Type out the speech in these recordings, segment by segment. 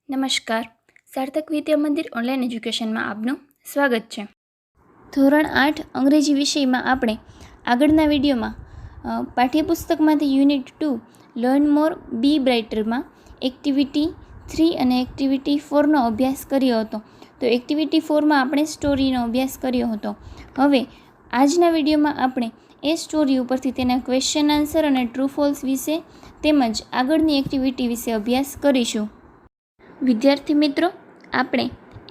નમસ્કાર. સાર્થક વિદ્યા મંદિર ઓનલાઈન એજ્યુકેશનમાં આપનું સ્વાગત છે. ધોરણ 8 અંગ્રેજી વિષયમાં આપણે આગળના વિડીયોમાં પાઠ્યપુસ્તકમાંથી યુનિટ 2 લર્ન મોર બી બ્રાઇટરમાં એક્ટિવિટી 3 અને એક્ટિવિટી 4નો અભ્યાસ કર્યો હતો. તો એક્ટિવિટી 4માં આપણે સ્ટોરીનો અભ્યાસ કર્યો હતો. હવે આજના વિડીયોમાં આપણે એ સ્ટોરી ઉપરથી તેના ક્વેશ્ચન આન્સર અને ટ્રુ ફોલ્સ વિશે તેમજ આગળની એક્ટિવિટી વિશે અભ્યાસ કરીશું. વિદ્યાર્થી મિત્રો, આપણે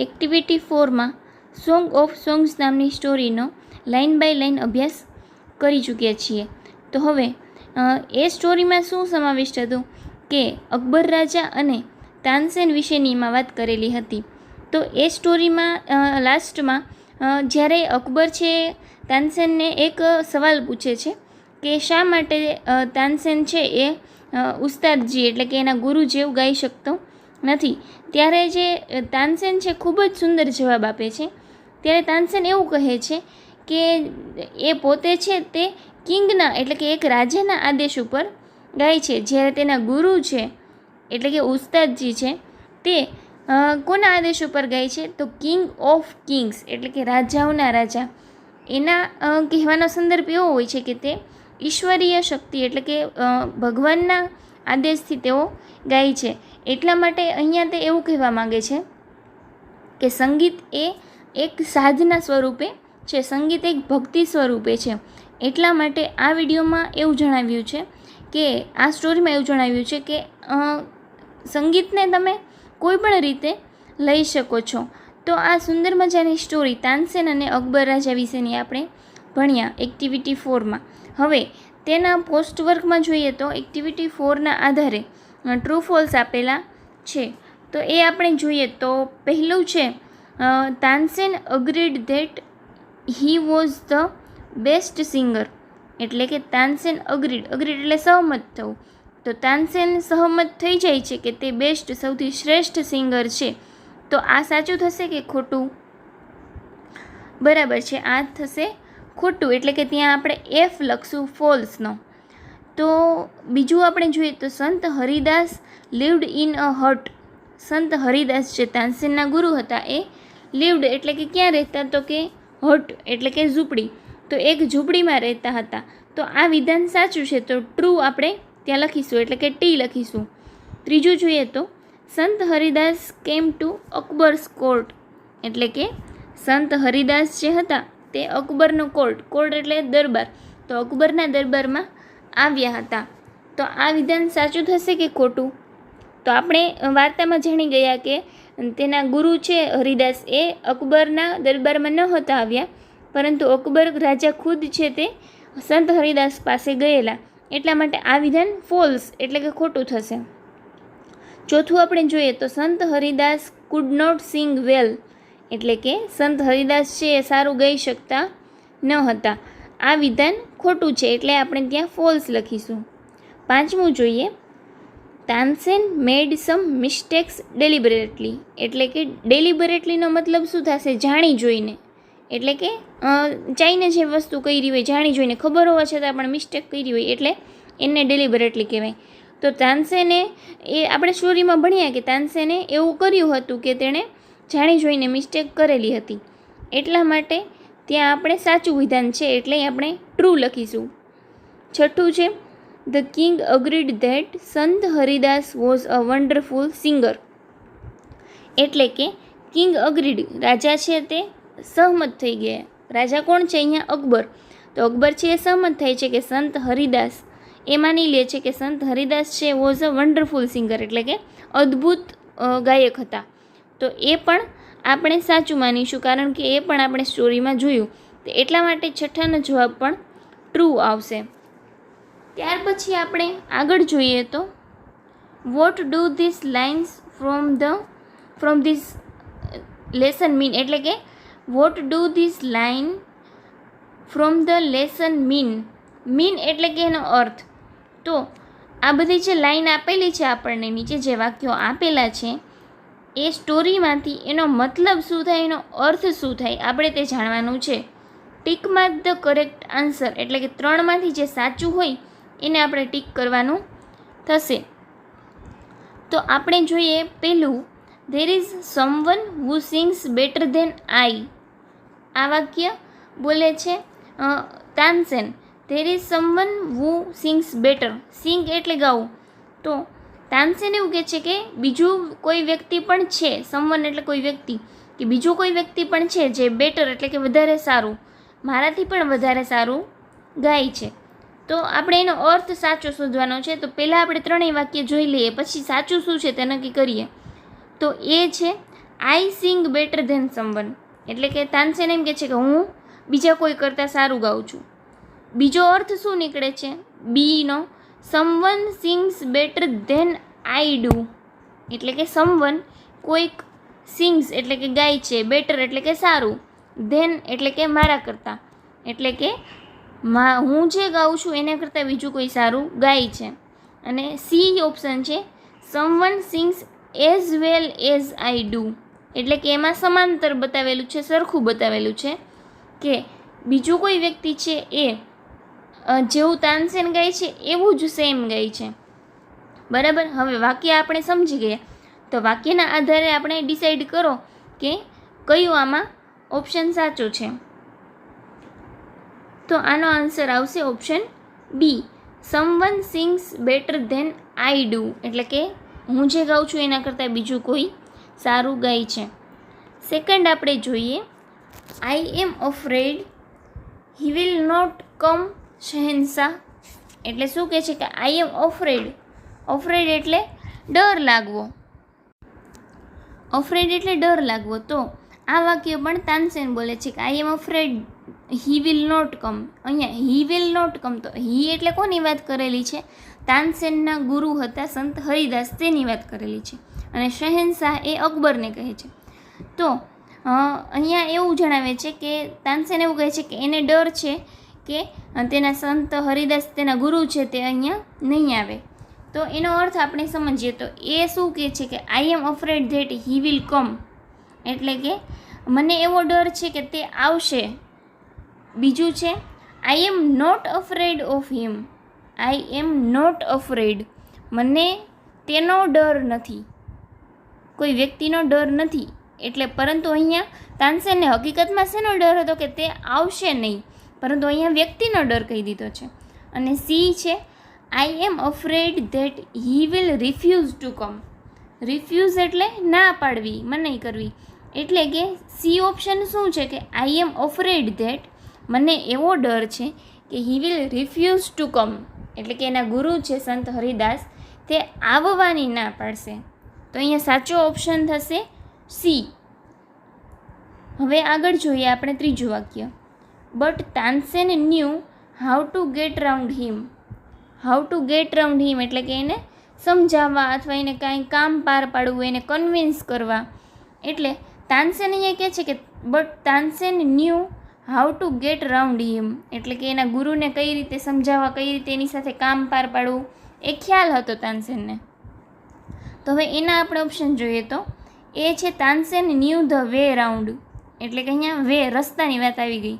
એક્ટિવિટી 4માં સોંગ ઓફ સોંગ્સ નામની સ્ટોરીનો લાઇન બાય લાઇન અભ્યાસ કરી ચૂક્યા છીએ. તો હવે એ સ્ટોરીમાં શું સમાવિષ્ટ હતું કે અકબર રાજા અને તાનસેન વિશેનીમાં વાત કરેલી હતી. તો એ સ્ટોરીમાં લાસ્ટમાં જ્યારે અકબર છે તાનસેનને એક સવાલ પૂછે છે કે શા માટે તાનસેન છે એ ઉસ્તાદજી એટલે કે એના ગુરુ જેવું ગાઈ શકતો નથી. ત્યારે જે તાનસેન છે ખૂબ જ સુંદર જવાબ આપે છે. ત્યારે તાનસેન એવું કહે છે કે એ પોતે છે તે કિંગના એટલે કે એક રાજાના આદેશ ઉપર ગાય છે, જ્યારે તેના ગુરુ છે એટલે કે ઉસ્તાદજી છે તે કોના આદેશ ઉપર ગાય છે? તો કિંગ ઓફ કિંગ્સ એટલે કે રાજાઓના રાજા. એના કહેવાનો સંદર્ભ એવો હોય છે કે તે ઈશ્વરીય શક્તિ એટલે કે ભગવાનના આદેશથી તેઓ ગાય છે. એટલા માટે અહીંયા તે એવું કહેવા માગે છે કે સંગીત એ એક સાધના સ્વરૂપે છે, સંગીત એક ભક્તિ સ્વરૂપે છે. એટલા માટે આ વિડીયોમાં એવું જણાવ્યું છે કે આ સ્ટોરીમાં એવું જણાવ્યું છે કે સંગીતને તમે કોઈ પણ રીતે લઈ શકો છો. તો આ સુંદર મજાની સ્ટોરી તાનસેન અને અકબર રાજા વિશેની આપણે ભણ્યા એક્ટિવિટી 4માં. હવે તેના પોસ્ટ વર્કમાં જોઈએ તો એક્ટિવિટી 4ના આધારે ટ્રુ ફોલ્સ આપેલા છે. તો એ આપણે જોઈએ તો પહેલું છે Tansen agreed that he was the best singer એટલે કે તાનસેન અગ્રીડ એટલે સહમત થવું. તો તાનસેન સહમત થઈ જાય છે કે તે બેસ્ટ સૌથી શ્રેષ્ઠ સિંગર છે. તો આ સાચું થશે કે ખોટું? બરાબર છે, આ થશે ખોટું, એટલે કે ત્યાં આપણે એફ લખશું ફોલ્સનો. તો બીજું આપણે જોઈએ તો સંત હરિદાસ લિવ્ડ ઇન અ હટ. સંત હરિદાસ જે તાનસેનના ગુરુ હતા એ લિવ્ડ એટલે કે ક્યાં રહેતા? તો કે હટ એટલે કે ઝૂંપડી. તો એક ઝૂંપડીમાં રહેતા હતા. તો આ વિધાન સાચું છે, તો ટ્રુ આપણે ત્યાં લખીશું એટલે કે ટી લખીશું. ત્રીજું જોઈએ તો સંત હરિદાસ કેમ ટુ અકબર્સ કોર્ટ એટલે કે સંત હરિદાસ જે હતા તે અકબરનો કોર્ટ એટલે દરબાર, તો અકબરના દરબારમાં આવ્યા હતા. તો આ વિધાન સાચું થશે કે ખોટું? તો આપણે વાર્તામાં જાણી ગયા કે તેના ગુરુ છે હરિદાસ એ અકબરના દરબારમાં ન હતા આવ્યા, પરંતુ અકબર રાજા ખુદ છે તે સંત હરિદાસ પાસે ગયેલા. એટલા માટે આ વિધાન ફોલ્સ એટલે કે ખોટું થશે. ચોથું આપણે જોઈએ તો સંત હરિદાસ કુડ નોટ સિંગ વેલ એટલે કે સંત હરિદાસ છે એ સારું ગાઈ શકતા ન હતા. આ વિધાન ખોટું છે એટલે આપણે ત્યાં ફોલ્સ લખીશું. પાંચમું જોઈએ તાનસેન મેડ સમ મિસ્ટેક્સ ડેલિબરેટલી એટલે કે ડેલિબરેટલીનો મતલબ શું થશે? જાણી જોઈને, એટલે કે ચાઈને જે વસ્તુ કરી હોય જાણી જોઈને ખબર હોવા છતાં પણ મિસ્ટેક કરી હોય એટલે એને ડેલિબરેટલી કહેવાય. તો તાનસેને એ આપણે સ્ટોરીમાં ભણ્યા કે તાનસેને એવું કર્યું હતું કે તેણે જાણી જોઈને મિસ્ટેક કરેલી હતી. એટલા માટે ત્યાં આપણે સાચું વિધાન છે એટલે આપણે ટ્રુ લખીશું. છઠ્ઠું છે ધ કિંગ અગ્રીડ ધેટ સંત Haridas was a wonderful singer એટલે કે કિંગ અગ્રીડ રાજા છે તે સહમત થઈ ગયા. રાજા કોણ છે અહીંયા? અકબર. તો અકબર છે એ સહમત થાય છે કે સંત હરિદાસ એ માની લે છે કે સંત હરિદાસ છે વોઝ અ વન્ડરફુલ સિંગર એટલે કે અદ્ભુત ગાયક હતા. તો એ પણ આપણે સાચું માનીશું કારણ કે એ પણ આપણે સ્ટોરીમાં જોયું. તો એટલા માટે છઠ્ઠાનો જવાબ પણ ટ્રુ આવશે. ત્યાર પછી આપણે આગળ જોઈએ તો what do this lines from this lesson mean એટલે કે what do this line from the lesson mean એટલે કે એનો અર્થ. તો આ બધી જે લાઈન આપેલી છે આપણને નીચે જે વાક્યો આપેલા છે એ સ્ટોરીમાંથી એનો મતલબ શું થાય, એનો અર્થ શું થાય આપણે તે જાણવાનું છે. Tick mark the correct answer એટલે કે 3માંથી જે સાચું હોય એને આપણે ટીક કરવાનું થશે. તો આપણે જોઈએ પહેલું there is someone who sings better than I. આ વાક્ય બોલે છે Tansen. There is someone who sings better. Sing એટલે ગાવું. તો તાનસેન એવું કહે છે કે બીજું કોઈ વ્યક્તિ પણ છે, સમવન એટલે કોઈ વ્યક્તિ, કે બીજું કોઈ વ્યક્તિ પણ છે જે બેટર એટલે કે વધારે સારું, મારાથી પણ વધારે સારું ગાય છે. તો આપણે એનો અર્થ સાચો શોધવાનો છે. તો પહેલાં આપણે ત્રણેય વાક્ય જોઈ લઈએ, પછી સાચું શું છે તે નક્કી કરીએ. તો એ છે આઈ સિંગ બેટર ધેન સમવન, એટલે કે તાનસેન એમ કહે છે કે હું બીજા કોઈ કરતાં સારું ગાઉં છું. બીજો અર્થ શું નીકળે છે બીનો? Someone sings better than I do, એટલે કે સમવન કોઈક સિંગ્સ એટલે કે ગાય છે, બેટર એટલે કે સારું, ધેન એટલે કે મારા કરતાં, એટલે કે હું જે ગાઉં છું એના કરતાં બીજું કોઈ સારું ગાય છે. અને સી ઓપ્શન છે someone sings as well as I do, એટલે કે એમાં સમાંતર બતાવેલું છે, સરખું બતાવેલું છે કે બીજું કોઈ વ્યક્તિ છે એ જેવું તાનસેન ગાય છે એવું જ સેમ ગાય છે. બરાબર. હવે વાક્ય આપણે સમજી ગયા. તો વાક્યના આધારે આપણે ડિસાઈડ કરો કે કયું આમાં ઓપ્શન સાચો છે. તો આનો આન્સર આવશે option B, someone sings better than I do, એટલે કે હું જે ગાઉં છું એના કરતાં બીજું કોઈ સારું ગાય છે. સેકન્ડ આપણે જોઈએ, I am afraid he will not come શહેનશાહ, એટલે શું કહે છે કે આઈ એમ અફ્રેડ. અફ્રેડ એટલે ડર લાગવો. અફ્રેડ એટલે ડર લાગવો. તો આ વાક્ય પણ તાનસેન બોલે છે કે I am afraid he will not come. અહીંયા હી વિલ નોટ કમ, તો હી એટલે કોની વાત કરેલી છે? તાનસેનના ગુરુ હતા સંત હરિદાસ, તેની વાત કરેલી છે. અને શહેનશાહ એ અકબરને કહે છે. તો અહીંયા એવું જણાવે છે કે તાનસેન એવું કહે છે કે એને ડર છે કે તેના સંત હરિદાસ તેના ગુરુ છે તે અહીંયા નહીં આવે. તો એનો અર્થ આપણે સમજીએ તો એ શું કહે છે કે I am afraid that he will come, એટલે કે મને એવો ડર છે કે તે આવશે. બીજું છે I am not afraid of him. I am not afraid, મને તેનો ડર નથી, કોઈ વ્યક્તિનો ડર નથી. એટલે પરંતુ અહીંયા તાનસેનને હકીકતમાં શેનો ડર હતો કે તે આવશે નહીં, પરંતુ અહીંયા વ્યક્તિનો ડર કહી દીધો છે. અને સી છે I am afraid that he will refuse to come. Refuse એટલે ના પાડવી, મનાઈ કરવી. એટલે કે સી ઓપ્શન શું છે કે આઈ એમ અફ્રેડ ધેટ, મને એવો ડર છે કે he will refuse to come, એટલે કે એના ગુરુ છે સંત હરિદાસ તે આવવાની ના પાડશે. તો અહીંયા સાચો ઓપ્શન થશે સી. હવે આગળ જોઈએ આપણે ત્રીજું વાક્ય, but Tansen knew how to get round him. How to get round him એટલે કે એને સમજાવવા અથવા એને કાંઈ કામ પાર પાડવું, એને કન્વિન્સ કરવા. એટલે તાનસેન અહીંયા કહે છે કે but Tansen knew how to get round him, એટલે કે એના ગુરુને કઈ રીતે સમજાવવા, કઈ રીતે એની સાથે કામ પાર પાડવું એ ખ્યાલ હતો તાનસેનને. તો હવે એના આપણે ઓપ્શન જોઈએ તો એ છે Tansen new the way round, એટલે કે અહીંયા વે રસ્તાની વાત આવી ગઈ.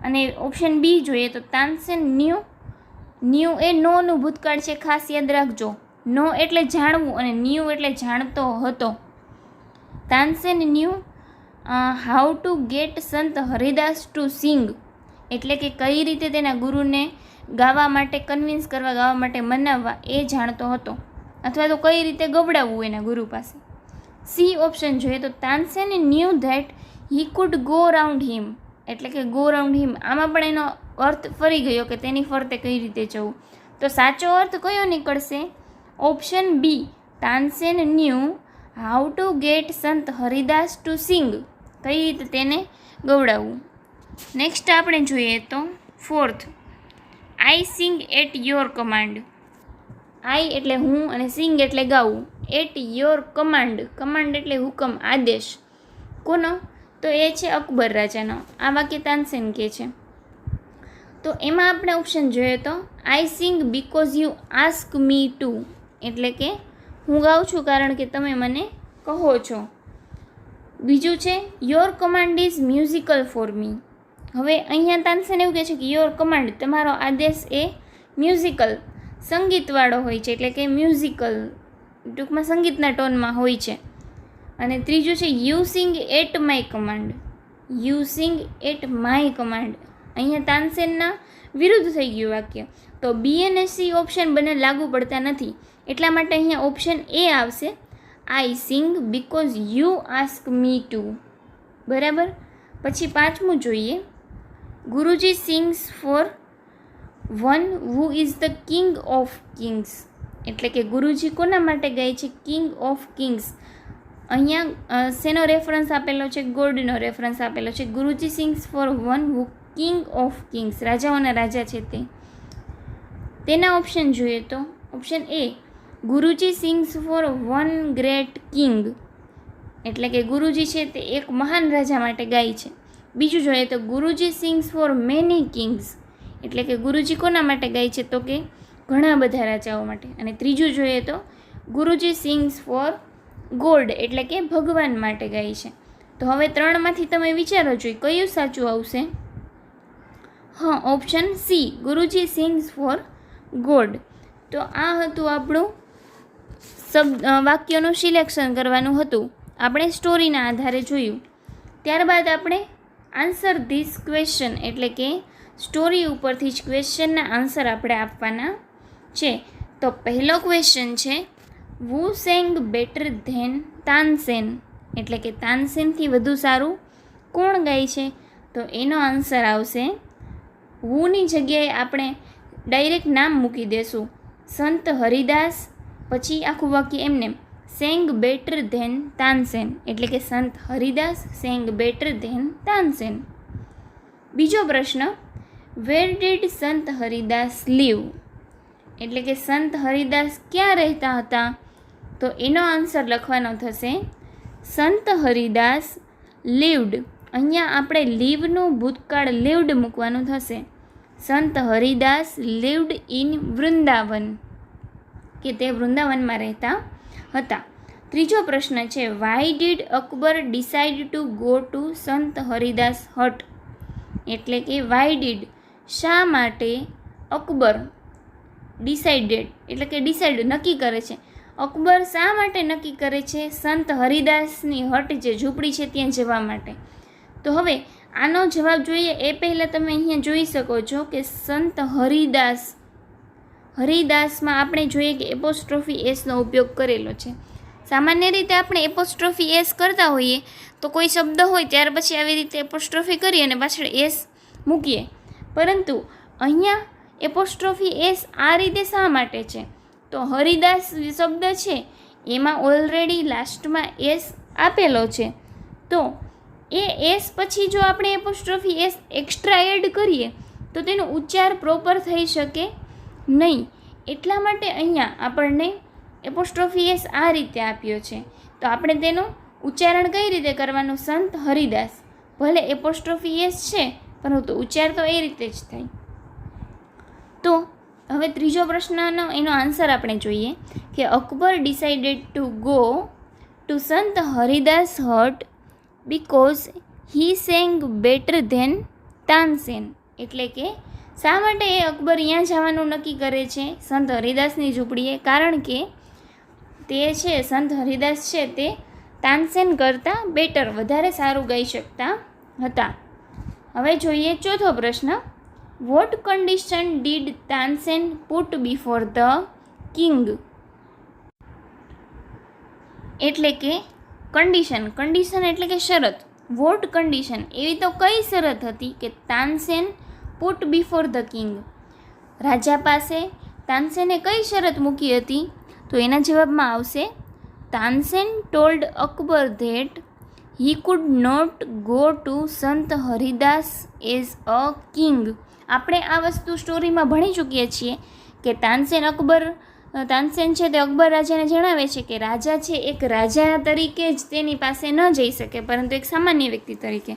અને ઓપ્શન બી જોઈએ તો તાનસેન ન્યૂ એ નોનું ભૂતકાળ છે, ખાસ યાદ રાખજો. નો એટલે જાણવું અને ન્યૂ એટલે જાણતો હતો. Tansen knew how to get Sant Haridas to sing, એટલે કે કઈ રીતે તેના ગુરુને ગાવા માટે કન્વિન્સ કરવા, ગાવા માટે મનાવવા એ જાણતો હતો, અથવા તો કઈ રીતે ગવડાવવું એના ગુરુ પાસે. સી ઓપ્શન જોઈએ તો Tansen knew that he could go round him, એટલે કે ગો રાઉન્ડ હિમ. આમાં પણ એનો અર્થ ફરી ગયો કે તેની ફરતે કઈ રીતે જવું. તો સાચો અર્થ કયો નીકળશે? Option B, Tansen knew how to get Sant Haridas to sing, કઈ રીતે તેને ગવડાવવું. નેક્સ્ટ આપણે જોઈએ તો fourth, I sing at your command. I એટલે હું અને સિંગ એટલે ગાવું. એટ યોર કમાન્ડ, કમાન્ડ એટલે હુકમ, આદેશ. કોનો? તો એ છે અકબર રાજાનો. આ વાક્ય તાનસેન કહે છે. તો એમાં આપણે ઓપ્શન જોઈએ તો I sing because you ask me to, એટલે કે હું ગાઉં છું કારણ કે તમે મને કહો છો. બીજું છે your command is musical for me. હવે અહીંયા તાનસેન એવું કહે છે કે યોર કમાન્ડ, તમારો આદેશ એ મ્યુઝિકલ, સંગીતવાળો હોય છે, એટલે કે મ્યુઝિકલ ટૂંકમાં સંગીતના ટોનમાં હોય છે. અને ત્રીજું છે using at my command. Using at my command, અહીંયા તાનસેનના વિરુદ્ધ થઈ ગયું વાક્ય. તો બી અને સી ઓપ્શન બંને લાગુ પડતા નથી, એટલા માટે અહીંયા ઓપ્શન એ આવશે, I sing because you ask me to. બરાબર. પછી પાંચમું જોઈએ, Guruji sings for one who is the king of kings. એટલે કે ગુરુજી કોના માટે ગાય છે? King of kings. અહીંયા શેનો રેફરન્સ આપેલો છે? ગોડનો રેફરન્સ આપેલો છે. Guruji sings for one who king of kings, રાજાઓના રાજા છે તે. તેના ઓપ્શન જોઈએ તો option A, Guruji sings for one great king, એટલે કે ગુરુજી છે તે એક મહાન રાજા માટે ગાય છે. બીજું જોઈએ તો ગુરુજી સિંગ્સ ફોર મેની કિંગ્સ, એટલે કે ગુરુજી કોના માટે ગાય છે? તો કે ઘણા બધા રાજાઓ માટે. અને ત્રીજું જોઈએ તો ગુરુજી સિંગ્સ ફોર ગોડ, એટલે કે ભગવાન માટે ગાય છે. તો હવે ત્રણમાંથી તમે વિચારો જોઈએ કયું સાચું આવશે? હા, ઓપ્શન સી, ગુરુજી સિંગ્સ ફોર ગોડ. તો આ હતું આપણું વાક્યોનું સિલેક્શન કરવાનું હતું, આપણે સ્ટોરીના આધારે જોયું. ત્યારબાદ આપણે આન્સર ધીસ ક્વેશ્ચન, એટલે કે સ્ટોરી ઉપરથી જ ક્વેશ્ચનના આન્સર આપણે આપવાના છે. તો પહેલો ક્વેશ્ચન છે, વુ સેંગ બેટર ધેન તાનસેન, એટલે કે તાનસેનથી વધુ સારું કોણ ગાય છે? તો એનો આન્સર આવશે, વુની જગ્યાએ આપણે ડાયરેક્ટ નામ મૂકી દેશું, સંત હરિદાસ, પછી આખું વાક્ય એમને સેંગ બેટર ધેન તાનસેન, એટલે કે Sant Haridas sang better than Tansen. બીજો પ્રશ્ન, વેર ડીડ સંત હરિદાસ લીવ, એટલે કે સંત હરિદાસ ક્યાં રહેતા હતા? તો એનો આન્સર લખવાનો થશે, સંત હરિદાસ લીવડ. અહીંયા આપણે લીવનું ભૂતકાળ લીવડ મૂકવાનું થશે. સંત હરિદાસ લીવડ ઇન વૃંદાવન, કે તે વૃંદાવનમાં રહેતા હતા. ત્રીજો પ્રશ્ન છે, why did Akbar decide two go to Sant Haridas હટ, એટલે કે વાય ડીડ, શા માટે અકબર, ડિસાઇડેડ એટલે કે ડિસાઇડ નક્કી કરે છે, અકબર શા માટે નક્કી કરે છે સંત હરિદાસની હટ જે ઝૂંપડી છે ત્યાં જવા માટે? તો હવે આનો જવાબ જોઈએ એ પહેલાં તમે અહીંયા જોઈ શકો છો કે સંત હરિદાસ, હરિદાસમાં આપણે જોઈએ કે એપોસ્ટ્રોફી એસનો ઉપયોગ કરેલો છે. સામાન્ય રીતે આપણે એપોસ્ટ્રોફી એસ કરતા હોઈએ તો કોઈ શબ્દ હોય ત્યાર પછી આવી રીતે એપોસ્ટ્રોફી કરીએ અને પાછળ એસ મૂકીએ, પરંતુ અહીંયા એપોસ્ટ્રોફી એસ આ રીતે શા માટે છે? તો હરિદાસ શબ્દ છે એમાં ઓલરેડી લાસ્ટમાં એસ આપેલો છે, તો એ એસ પછી જો આપણે એપોસ્ટ્રોફી એસ એક્સ્ટ્રા એડ કરીએ તો તેનો ઉચ્ચાર પ્રોપર થઈ શકે નહીં. એટલા માટે અહીંયા આપણને એપોસ્ટ્રોફી એસ આ રીતે આપ્યો છે. તો આપણે તેનું ઉચ્ચારણ કઈ રીતે કરવાનું? સંત હરિદાસ, ભલે એપોસ્ટ્રોફી એસ છે પરંતુ ઉચ્ચાર તો એ રીતે જ થાય. તો હવે ત્રીજો પ્રશ્નનો એનો આન્સર આપણે જોઈએ કે Akbar decided to go to Sant Haridas hut because he sang better than Tansen, એટલે કે શા માટે એ અકબર અહીંયા જવાનું નક્કી કરે છે સંત હરિદાસની ઝૂંપડીએ? કારણ કે તે છે સંત હરિદાસ છે તે તાનસેન કરતાં બેટર, વધારે સારું ગાઈ શકતા હતા. હવે જોઈએ ચોથો પ્રશ્ન, what condition did Tansen put before the king, એટલે કે કન્ડિશન, કન્ડિશન એટલે કે શરત. વોટ કન્ડિશન, એવી તો કઈ શરત હતી કે Tansen put before the king, રાજા પાસે તાનસેને કઈ શરત મૂકી હતી? તો એના જવાબમાં આવશે, Tansen told Akbar that he could not go to Sant Haridas as a king. આપણે આ વસ્તુ સ્ટોરીમાં ભણી ચૂકીએ છીએ કે તાનસેન છે તે અકબર રાજાને જણાવે છે કે રાજા છે એક રાજા તરીકે જ તેની પાસે ન જઈ શકે, પરંતુ એક સામાન્ય વ્યક્તિ તરીકે.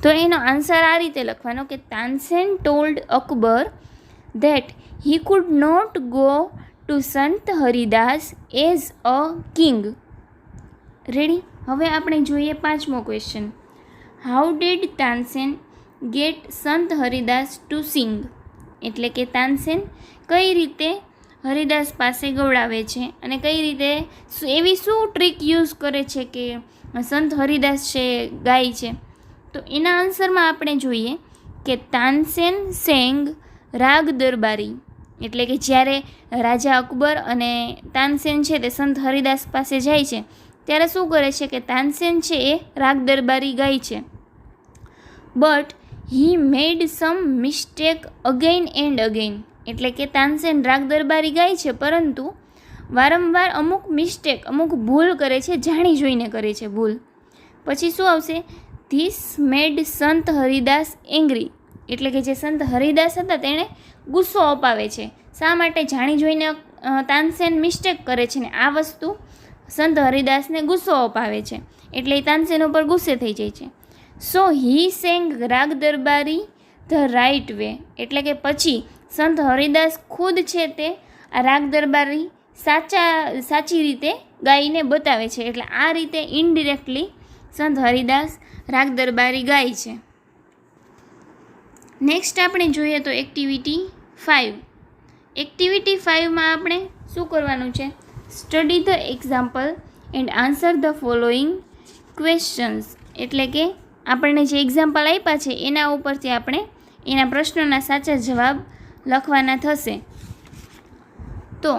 તો એનો આન્સર આ રીતે લખવાનો કે Tansen told Akbar that he could not go to Sant Haridas as a king. Ready. હવે આપણે જોઈએ પાંચમો question, how did Tansen get Sant Haridas to sing, એટલે કે તાનસેન કઈ રીતે હરિદાસ પાસે ગવડાવે છે અને કઈ રીતે એવી શું ટ્રીક યુઝ કરે છે કે સંત હરિદાસ છે ગાય છે. તો એના આન્સરમાં આપણે જોઈએ કે તાનસેન સેંગ રાગ દરબારી, એટલે કે જ્યારે રાજા અકબર અને તાનસેન છે તે સંત હરિદાસ પાસે જાય છે ત્યારે શું કરે છે કે તાનસેન છે એ રાગ દરબારી ગાય છે. But he made some mistake again and again, એટલે કે તાનસેન રાગ દરબારી ગાય છે પરંતુ વારંવાર અમુક મિસ્ટેક, અમુક ભૂલ કરે છે, જાણી જોઈને કરે છે ભૂલ. પછી શું આવશે? ધીસ મેડ સંત હરિદાસ એંગ્રી, એટલે કે જે સંત હરિદાસ હતા તેણે ગુસ્સો અપાવે છે. શા માટે? જાણી જોઈને તાનસેન મિસ્ટેક કરે છે ને આ વસ્તુ સંત હરિદાસને ગુસ્સો અપાવે છે, એટલે એ તાનસેન ઉપર ગુસ્સે થઈ જાય છે. સો હી સેંગ રાગ દરબારી ધ રાઇટ વે, એટલે કે પછી સંત હરિદાસ ખુદ છે તે આ રાગ દરબારી સાચી રીતે ગાઈને બતાવે છે, એટલે આ રીતે ઇનડિરેક્ટલી સંત હરિદાસ રાગ દરબારી ગાય છે. નેક્સ્ટ આપણે જોઈએ તો એક્ટિવિટી 5. એક્ટિવિટી 5માં આપણે શું કરવાનું છે? Study the example and answer the following questions, એટલે કે આપણને જે એક્ઝામ્પલ આપ્યા છે એના ઉપરથી આપણે એના પ્રશ્નોના સાચા જવાબ લખવાના થશે. તો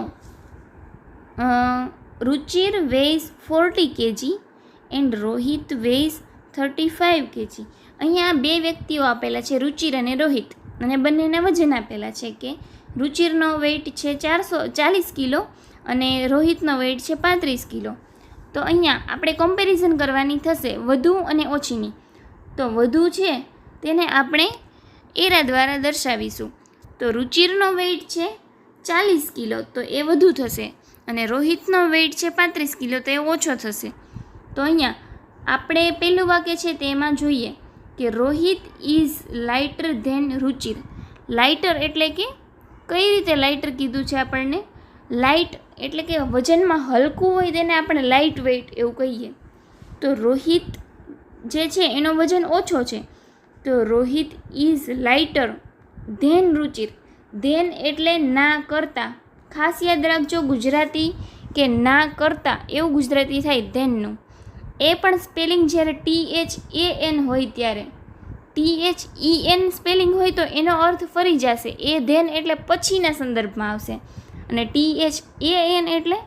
Ruchir weighs 40 kg and Rohit weighs 35 kg. અહીંયા બે વ્યક્તિઓ આપેલા છે, રુચિર અને રોહિત, અને બંનેના વજન આપેલા છે કે રુચિરનો વેઇટ છે 440 કિલો અને રોહિતનો વેઇટ છે 35 કિલો. તો અહીંયા આપણે કમ્પેરિઝન કરવાની થશે વધુ અને ઓછીની. તો વધુ છે તેને આપણે એરા દ્વારા દર્શાવીશું. તો રુચિરનો વેઇટ છે 40 કિલો તો એ વધુ થશે અને રોહિતનો વેઇટ છે 35 કિલો તો એ ઓછો થશે. તો અહીંયા આપણે પહેલું વાક્ય છે તેમાં જોઈએ કે Rohit is lighter than Ruchir. Lighter એટલે કે કઈ રીતે લાઇટર કીધું છે આપણને? લાઇટ એટલે કે વજનમાં હલકું હોય તેને આપણે લાઇટ વેઇટ એવું કહીએ. તો રોહિત જે છે એનો વજન ઓછો છે, તો Rohit is lighter than Ruchir. Than એટલે ના કરતાં, ખાસ યાદ રાખજો ગુજરાતી કે ના કરતાં એવું ગુજરાતી થાય ધેનનું. એ પણ સ્પેલિંગ જ્યારે THAN હોય ત્યારે, THEN સ્પેલિંગ હોય તો એનો અર્થ ફરી જશે. એ ધેન એટલે પછીના સંદર્ભમાં આવશે અને THAN એટલે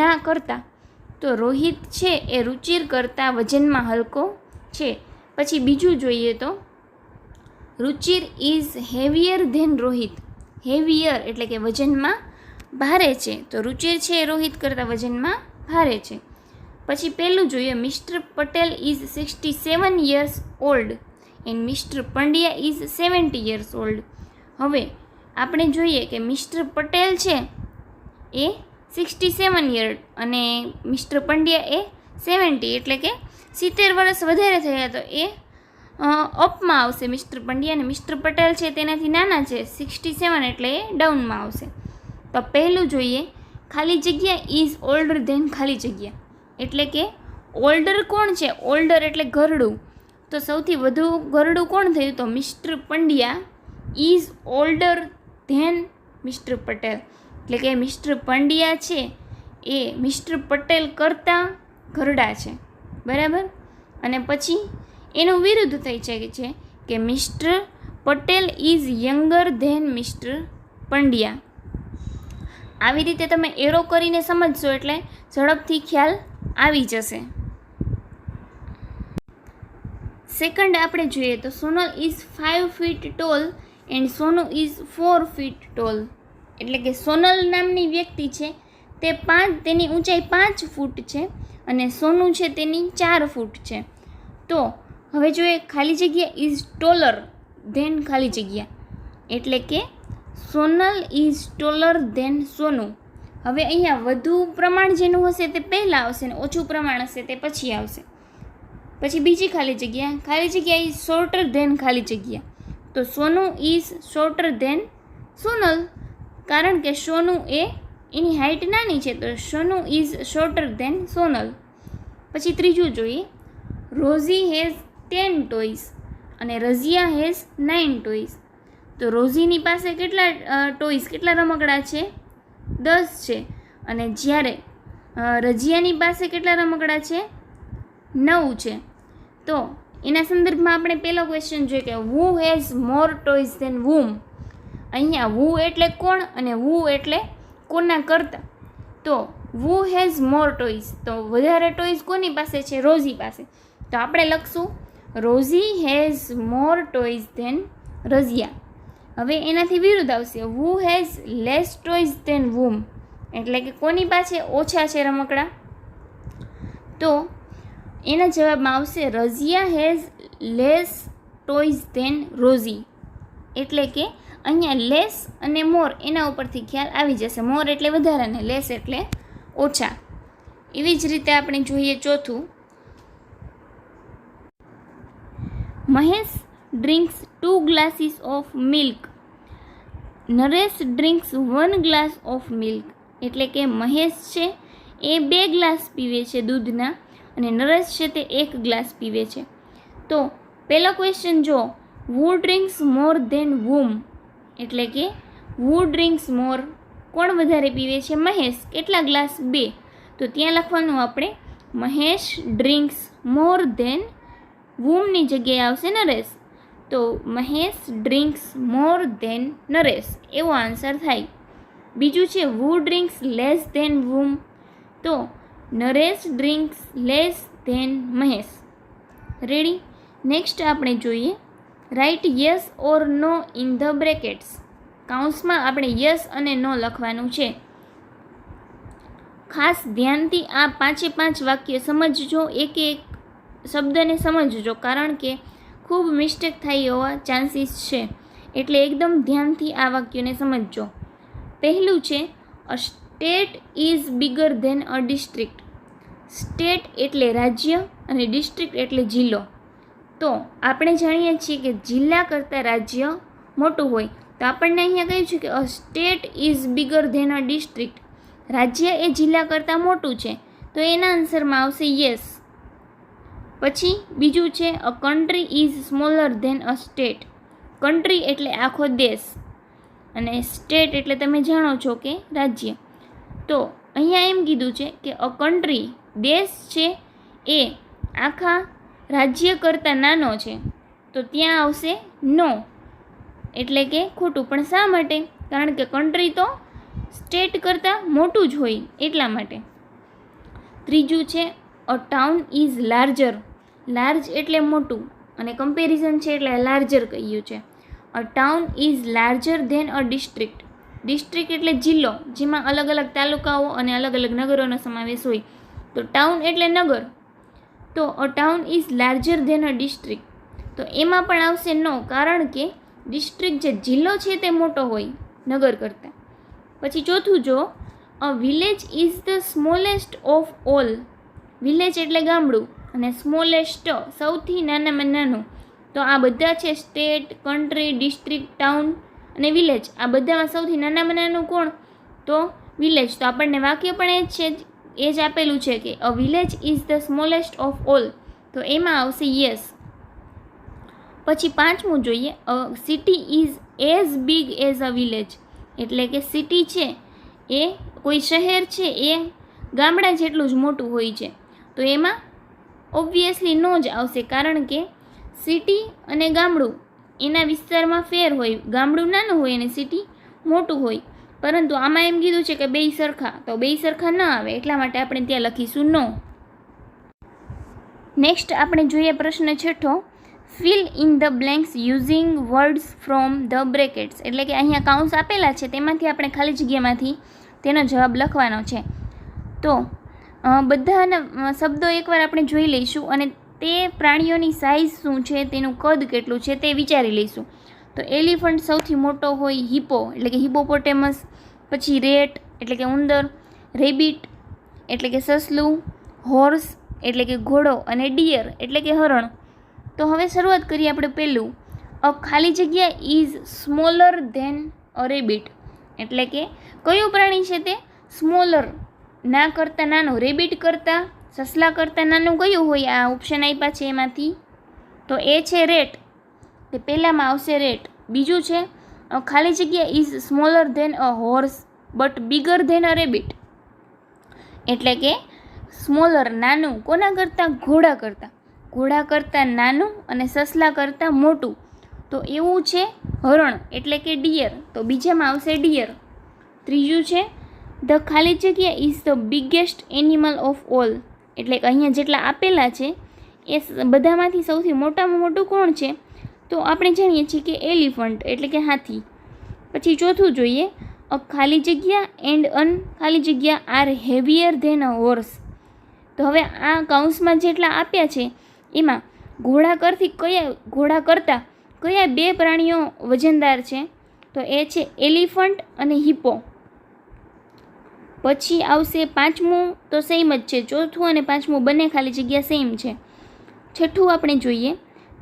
ના કરતાં. તો રોહિત છે એ રુચિર કરતાં વજનમાં હલકો છે. પછી બીજું જોઈએ તો Ruchir is heavier than Rohit. Heavier એટલે કે વજનમાં ભારે છે, તો રુચિર છે એ રોહિત કરતાં વજનમાં ભારે છે. પછી પહેલું જોઈએ, mister Patel is 67 years old and mister Pandya is 70 years old. હવે આપણે જોઈએ કે મિસ્ટર પટેલ છે એ 67 year અને મિસ્ટર પંડ્યા એ 70, એટલે કે 70 વર્ષ વધારે થયા તો એ અપમાં આવશે મિસ્ટર પંડ્યા, અને મિસ્ટર પટેલ છે તેનાથી નાના છે 67 એટલે એ ડાઉનમાં આવશે. તો પહેલું જોઈએ, ખાલી જગ્યા ઇઝ ઓલ્ડર ધેન ખાલી જગ્યા, એટલે કે ઓલ્ડર કોણ છે? ઓલ્ડર એટલે ઘરડું. તો સૌથી વધુ ઘરડું કોણ થયું? તો mister Pandya is older than mister Patel, એટલે કે મિસ્ટર પંડ્યા છે એ મિસ્ટર પટેલ કરતાં ઘરડા છે, બરાબર. અને પછી એનું વિરુદ્ધ થઈ શકે છે કે mister Patel is younger than mister Pandya. આવી રીતે તમે એરો કરીને સમજશો એટલે ઝડપથી ખ્યાલ આવી જશે. સેકન્ડ આપણે જોઈએ તો Sonal is 5 feet tall and Sonu is 4 feet tall, એટલે કે સોનલ નામની વ્યક્તિ છે તેની ઊંચાઈ 5 ફૂટ છે અને સોનુ છે તેની 4 ફૂટ છે. તો હવે જોઈએ ખાલી જગ્યા ઇઝ ટોલર ધેન ખાલી જગ્યા, એટલે કે સોનલ ઇઝ ટોલર ધેન સોનુ. હવે અહીંયા વધુ પ્રમાણ જેનું હશે તે પહેલાં આવશે અને ઓછું પ્રમાણ હશે તે પછી આવશે. પછી બીજી ખાલી જગ્યા ઇઝ શોર્ટર ધેન ખાલી જગ્યા. તો સોનુ ઇઝ શોર્ટર ધેન સોનલ, કારણ કે સોનુ એની હાઇટ નાની છે તો સોનુ ઇઝ શોર્ટર ધેન સોનલ. પછી ત્રીજું જોઈએ, રોઝી હેઝ 10 toys અને રઝિયા હેઝ 9 toys. તો રોઝીની પાસે કેટલા ટોયસ, કેટલા રમકડા છે? 10 છે અને જ્યારે રજિયાની પાસે કેટલા રમકડા છે? 9 છે. તો એના સંદર્ભમાં આપણે પહેલો ક્વેશ્ચન જોઈએ કે who has more toys than whom. અહીંયા who એટલે કોણ અને who એટલે કોના કરતાં. તો who has more toys, તો વધારે ટોયઝ કોની પાસે છે? રોઝી પાસે. તો આપણે લખશું Rosie has more toys than Razia. હવે એનાથી વિરુદ્ધ આવશે who has less toys than whom, એટલે કે કોની પાસે ઓછા છે રમકડા? તો એના જવાબમાં આવશે Razia has less toys than Rosie. એટલે કે અહીંયા લેસ અને મોર એના ઉપરથી ખ્યાલ આવી જશે. મોર એટલે વધારે અને લેસ એટલે ઓછા. એવી જ રીતે આપણે જોઈએ ચોથું, Mahesh drinks 2 glasses of milk, Naresh drinks 1 glass of milk. એટલે કે મહેશ છે એ 2 ગ્લાસ પીવે છે દૂધના અને નરેશ છે તે 1 ગ્લાસ પીવે છે. તો પહેલો ક્વેશ્ચન જો who drinks more than whom, એટલે કે who drinks more, કોણ વધારે પીવે છે? મહેશ. કેટલા ગ્લાસ? 2. તો ત્યાં લખવાનું આપણે મહેશ ડ્રિંક્સ મોર ધેન whomની જગ્યાએ આવશે નરેશ. તો Mahesh drinks more than Naresh, એવો આન્સર થાય. બીજું છે who drinks less than whom, તો Naresh drinks less than Mahesh. Ready. Next આપણે જોઈએ right yes or no in the brackets. કાઉન્સમાં આપણે યસ અને નો લખવાનું છે. ખાસ ધ્યાનથી આ 5 વાક્ય સમજજો, એક એક શબ્દને સમજજો, કારણ કે ખૂબ મિસ્ટેક થાય એવા ચાન્સીસ છે, એટલે એકદમ ધ્યાનથી આ વાક્યોને સમજજો. પહેલું છે a state is bigger than a district. State એટલે રાજ્ય અને ડિસ્ટ્રિક્ટ એટલે જિલ્લો. તો આપણે જાણીએ છીએ કે જિલ્લા કરતાં રાજ્ય મોટું હોય, તો આપણને અહીંયા કહ્યું છે કે a state is bigger than a district, રાજ્ય એ જિલ્લા કરતાં મોટું છે. તો એના આન્સરમાં આવશે યસ. પછી બીજું છે a country is smaller than a state. Country એટલે આખો દેશ અને સ્ટેટ એટલે તમે જાણો છો કે રાજ્ય. તો અહીંયા એમ કીધું છે કે અ કન્ટ્રી દેશ છે એ આખા રાજ્ય કરતાં નાનો છે. તો ત્યાં આવશે નો, એટલે કે ખોટું. પણ શા માટે? કારણ કે કન્ટ્રી તો સ્ટેટ કરતાં મોટું જ હોય એટલા માટે. ત્રીજું છે a town is larger. Large એટલે મોટું અને કમ્પેરિઝન છે એટલે લાર્જર કહ્યું છે. A town is larger than a district. District એટલે જિલ્લો, જેમાં અલગ અલગ તાલુકાઓ અને અલગ અલગ નગરોનો સમાવેશ હોય. તો ટાઉન એટલે નગર. તો a town is larger than a district. તો એમાં પણ આવશે નો, કારણ કે ડિસ્ટ્રિક્ટ જે જિલ્લો છે તે મોટો હોય નગર કરતાં. પછી ચોથું જો અ village is the smallest of all. Village એટલે ગામડું અને સ્મોલેસ્ટ સૌથી નાનામાં નાનું. તો આ બધા છે સ્ટેટ, કન્ટ્રી, ડિસ્ટ્રિક્ટ, ટાઉન અને વિલેજ. આ બધામાં સૌથી નાનામાં નાનું કોણ? તો વિલેજ. તો આપણને વાક્ય પણ એ જ છે, એ જ આપેલું છે કે a village is the smallest of all. તો એમાં આવશે યસ. પછી પાંચમું જોઈએ a city is as big as a village. એટલે કે સિટી છે એ કોઈ શહેર છે એ ગામડા જેટલું જ મોટું હોય છે. તો એમાં ઓબ્વિયસલી નો જ આવશે, કારણ કે સિટી અને ગામડું એના વિસ્તારમાં ફેર હોય. ગામડું નાનું હોય અને સિટી મોટું હોય. પરંતુ આમાં એમ કીધું છે કે બેય સરખા, તો બેય સરખા ન આવે, એટલા માટે આપણે ત્યાં લખીશું નો. નેક્સ્ટ આપણે જોઈએ પ્રશ્ન છઠ્ઠો, fill in the blanks using words from the brackets. એટલે કે અહીંયા કાઉન્સ આપેલા છે તેમાંથી આપણે ખાલી જગ્યામાંથી તેનો જવાબ લખવાનો છે. તો બધાના શબ્દો એકવાર આપણે જોઈ લઈશું અને તે પ્રાણીઓની સાઇઝ શું છે, તેનું કદ કેટલું છે તે વિચારી લઈશું. તો એલિફન્ટ સૌથી મોટો હોય, હિપો એટલે કે હિપોપોટેમસ, પછી રેટ એટલે કે ઉંદર, રેબિટ એટલે કે સસલું, હોર્સ એટલે કે ઘોડો અને ડિયર એટલે કે હરણ. તો હવે શરૂઆત કરીએ આપણે પહેલું, અ ખાલી જગ્યા is smaller than a rabbit. એટલે કે કયું પ્રાણી છે તે સ્મોલર, ના કરતાં નાનું, રેબિટ કરતાં, સસલા કરતાં નાનું કયું હોય? આ ઓપ્શન આપ્યા છે એમાંથી. તો એ છે રેટ, તે પહેલાંમાં આવશે રેટ. બીજું છે ખાલી જગ્યા is smaller than a horse. But bigger than a rabbit. એટલે કે સ્મોલર નાનું કોના કરતાં? ઘોડા કરતાં નાનું અને સસલા કરતાં મોટું. તો એવું છે હરણ એટલે કે ડિયર, તો બીજામાં આવશે ડિયર. ત્રીજું છે ધ ખાલી જગ્યા is the biggest animal of all. એટલે કે અહીંયા જેટલા આપેલા છે એ બધામાંથી સૌથી મોટામાં મોટું કોણ છે? તો આપણે જાણીએ છીએ કે એલિફન્ટ એટલે કે હાથી. પછી ચોથું જોઈએ અ ખાલી જગ્યા એન્ડ અન ખાલી જગ્યા are heavier than a horse. તો હવે આ કૌંસમાં જેટલા આપ્યા છે એમાં ઘોડા કરતાં કયા બે પ્રાણીઓ વજનદાર છે? તો એ છે એલિફન્ટ અને હિપ્પો. પછી આવશે પાંચમું, તો સેમ જ છે, ચોથું અને પાંચમું બંને ખાલી જગ્યા સેમ છે. છઠ્ઠું આપણે જોઈએ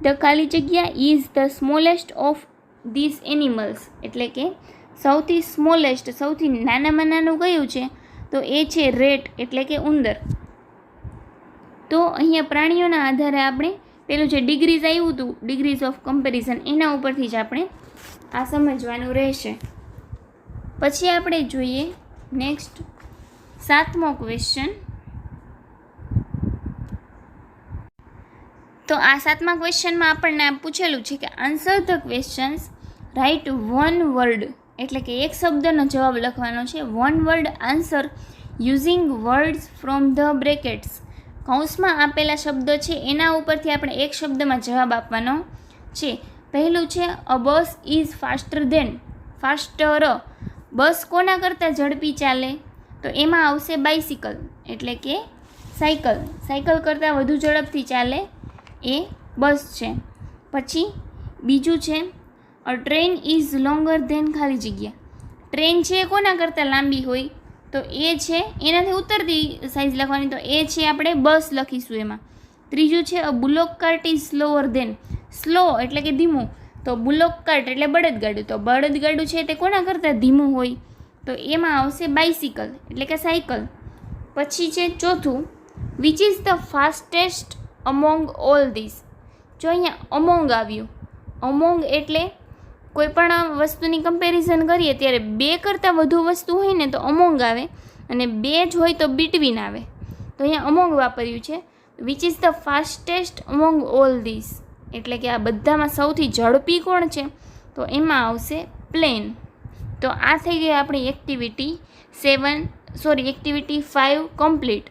ધ ખાલી જગ્યા is the smallest of this animals. એટલે કે સૌથી સ્મોલેસ્ટ સૌથી નાનામાં નાનું કયું છે? તો એ છે રેટ એટલે કે ઉંદર. તો અહીંયા પ્રાણીઓના આધારે આપણે પેલું જે ડિગ્રીઝ આવ્યું હતું, ડિગ્રીઝ ઓફ કમ્પેરિઝન, એના ઉપરથી જ આપણે આ સમજવાનું રહેશે. પછી આપણે જોઈએ નેક્સ્ટ 7મો ક્વેશ્ચન. તો આ 7મા ક્વેશ્ચનમાં આપણને પૂછેલું છે કે answer the questions, write one word. એટલે કે એક શબ્દનો જવાબ લખવાનો છે. One word answer using words from the brackets. કૌંસમાં આપેલા શબ્દો છે એના ઉપરથી આપણે એક શબ્દમાં જવાબ આપવાનો છે. પહેલું છે a bus is faster than. Faster, bus કોના કરતાં ઝડપી ચાલે? તો એમાં આવશે બાઇસિકલ એટલે કે સાયકલ. સાયકલ કરતાં વધુ ઝડપથી ચાલે એ બસ છે. પછી બીજું છે a train is longer than ખાલી જગ્યા. ટ્રેન છે કોના કરતાં લાંબી હોય? તો એ છે એનાથી ઉતરતી સાઇઝ લખવાની, તો એ છે આપણે બસ લખીશું એમાં. ત્રીજું છે a bullock cart is slower than. Slow એટલે કે ધીમું, તો બુલોક કાર્ટ એટલે બળદગાડું, તો બળદગાડું છે તે કોના કરતાં ધીમું હોય? તો એમાં આવશે બાઇસિકલ એટલે કે સાયકલ. પછી છે ચોથું which is the fastest among all this. જો અહીંયા અમોંગ આવ્યું, અમોંગ એટલે કોઈ પણ વસ્તુની કમ્પેરિઝન કરીએ ત્યારે બે કરતાં વધુ વસ્તુ હોય ને તો અમોંગ આવે, અને બે જ હોય તો બિટવીન આવે. તો અહીંયા અમોંગ વાપર્યું છે. Which is the fastest among all this એટલે કે આ બધામાં સૌથી ઝડપી કોણ છે? તો એમાં આવશે પ્લેન. તો આ થઈ ગઈ આપણી એક્ટિવિટી 5 કમ્પ્લીટ.